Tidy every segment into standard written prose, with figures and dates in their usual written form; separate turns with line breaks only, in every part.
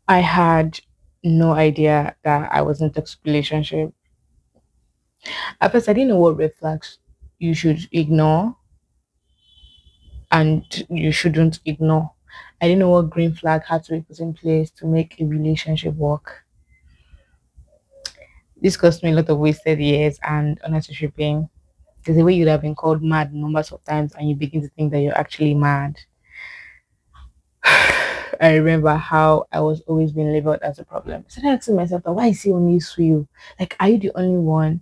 I had no idea that I was in a toxic relationship. At first, I didn't know what red flags you should ignore and you shouldn't ignore. I didn't know what green flag had to be put in place to make a relationship work. This cost me a lot of wasted years and unnecessary pain. There's a way you'd have been called mad numbers of times and you begin to think that you're actually mad. I remember how I was always being labeled as a problem. I started asking myself, that, why is he only you? Like, are you the only one?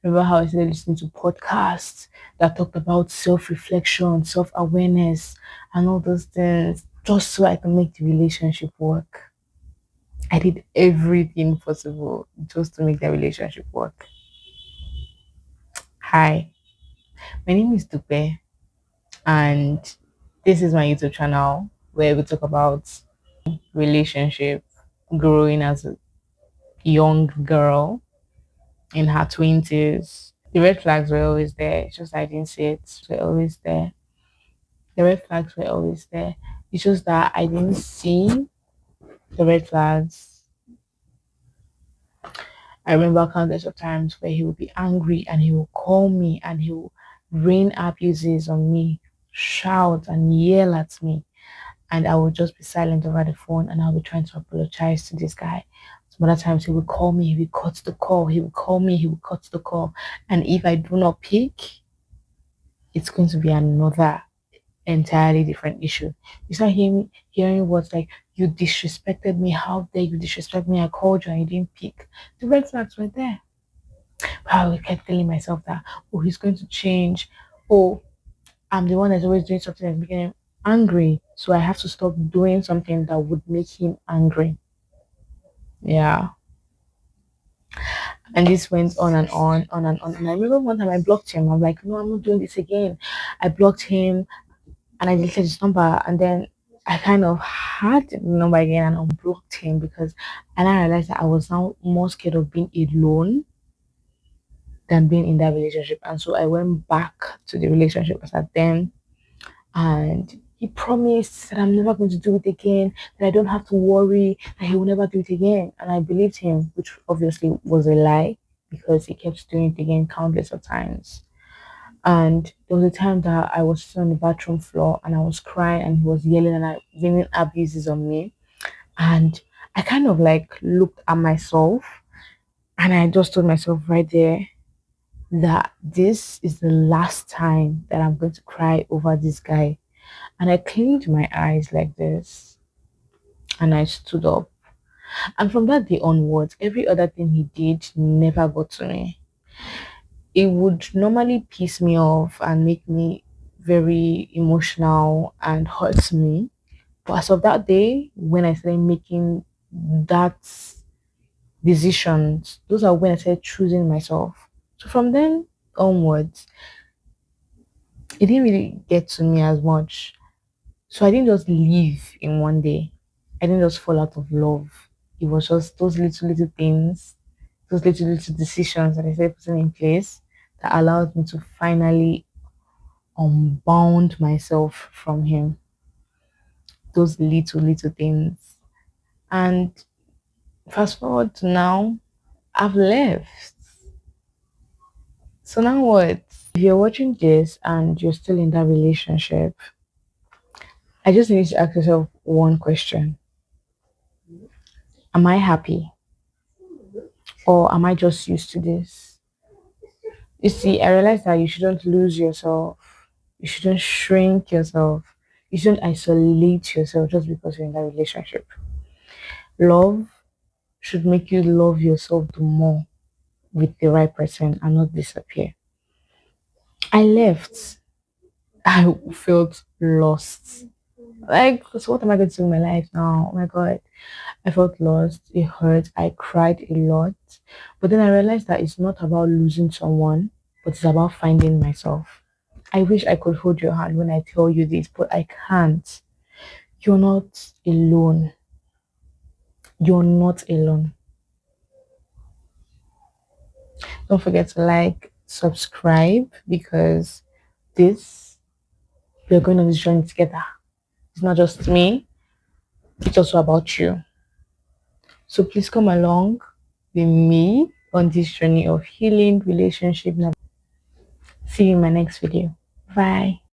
Remember how I started listening to podcasts that talked about self-reflection, self-awareness, and all those things, just so I can make the relationship work. I did everything possible just to make the relationship work. Hi, my name is Dupe, and this is my YouTube channel where we talk about relationship, growing as a young girl in her 20s. The red flags were always there. It's just I didn't see it. Were always there. The red flags were always there. It's just that I didn't see the red flags. I remember countless of times where he would be angry and he would call me and he would rain abuses on me, shout and yell at me. And I would just be silent over the phone and I'll be trying to apologize to this guy. Some other times he would call me, he would cut the call, he would call me, he would cut the call. And if I do not pick, it's going to be another entirely different issue. You start hearing words like, you disrespected me, how dare you disrespect me? I called you and you didn't pick. The red flags were there. But I kept telling myself that, oh, he's going to change. Oh, I'm the one that's always doing something that's making him angry. So I have to stop doing something that would make him angry. Yeah. And this went on and on, on and on. And I remember one time I blocked him. I'm like, no, I'm not doing this again. I blocked him and I deleted his number. And then I kind of had the number again and unblocked him because and I realized that I was now more scared of being alone than being in that relationship. And so I went back to the relationship as at then and he promised that I'm never going to do it again, that I don't have to worry, that he will never do it again. And I believed him, which obviously was a lie because he kept doing it again countless of times. And there was a time that I was sitting on the bathroom floor and I was crying and he was yelling and yelling abuses on me. And I kind of like looked at myself and I just told myself right there that this is the last time that I'm going to cry over this guy. And I cleaned my eyes like this and I stood up. And from that day onwards, every other thing he did never got to me. It would normally piss me off and make me very emotional and hurt me. But as of that day, when I started making that decisions, those are when I started choosing myself. So from then onwards, it didn't really get to me as much. So I didn't just leave in one day. I didn't just fall out of love. It was just those little things, those little decisions that I started putting in place that allowed me to finally unbound myself from him. Those little things. And fast forward to now, I've left. So now what? If you're watching this and you're still in that relationship, I just need to ask yourself one question. Am I happy? Or am I just used to this? You see, I realize that you shouldn't lose yourself. You shouldn't shrink yourself. You shouldn't isolate yourself just because you're in that relationship. Love should make you love yourself the more with the right person and not disappear. I left. I felt lost. Like, so what am I going to do in my life now? Oh my God. I felt lost. It hurt. I cried a lot. But then I realized that it's not about losing someone, but it's about finding myself. I wish I could hold your hand when I tell you this, but I can't. You're not alone. You're not alone. Don't forget to like, subscribe because this, we're going on this journey together. It's not just me, it's also about you. So please come along with me on this journey of healing relationship. See you in my next video. Bye.